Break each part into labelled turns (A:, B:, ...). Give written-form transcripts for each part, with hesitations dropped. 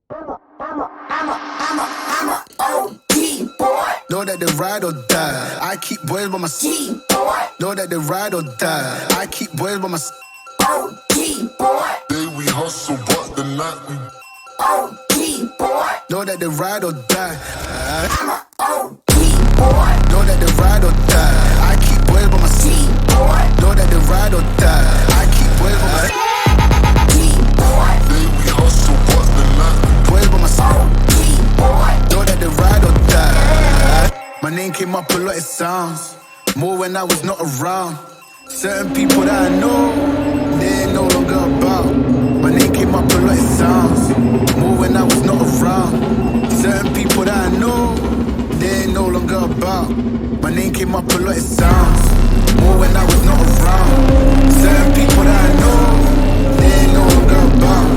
A: Know that they ride or die. I keep boys by my side. Know that they ride or die. I keep boys by my side.
B: Day we hustle, but the night we
A: Know that they ride or die. Know that they ride or die. I keep boys by my side. Know that they ride or die. I keep boys by my side.
B: Day we hustle, but the night we
A: Boys by my side. Know that they ride or die. My name came up a lot, it sounds more when I was not around. Certain people that I know, they ain't no longer about. My name came up a lot, it sounds more when I was not around. Certain people that I know, they ain't no longer about. My name came up a lot, it sounds more when I was not around. Certain people that I know, they ain't no longer about.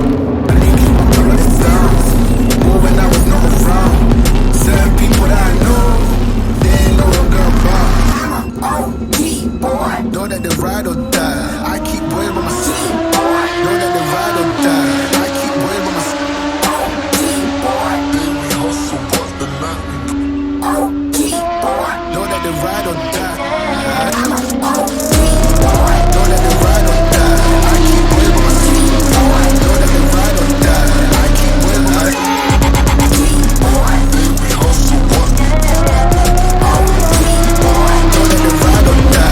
A: My name came up a lot, it sounds more when I was not around. Certain people that I know, they ain't no longer about. Know that they ride or die. I keep boys by my side. Know that they ride or die. I keep boys by my side.
B: Day we hustle, but the night we
A: Know that they ride or die. Know that they ride or die. I keep boys by my side. Know that they ride or die. I keep boys by my side.
B: Day we hustle, but
A: Know that they ride or die.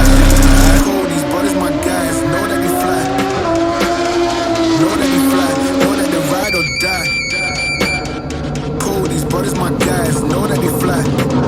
A: Cold, these brothers my guys. Know that they fly. Know that they fly. Know that they ride or die. Cold, these brothers my guys. Know that they fly.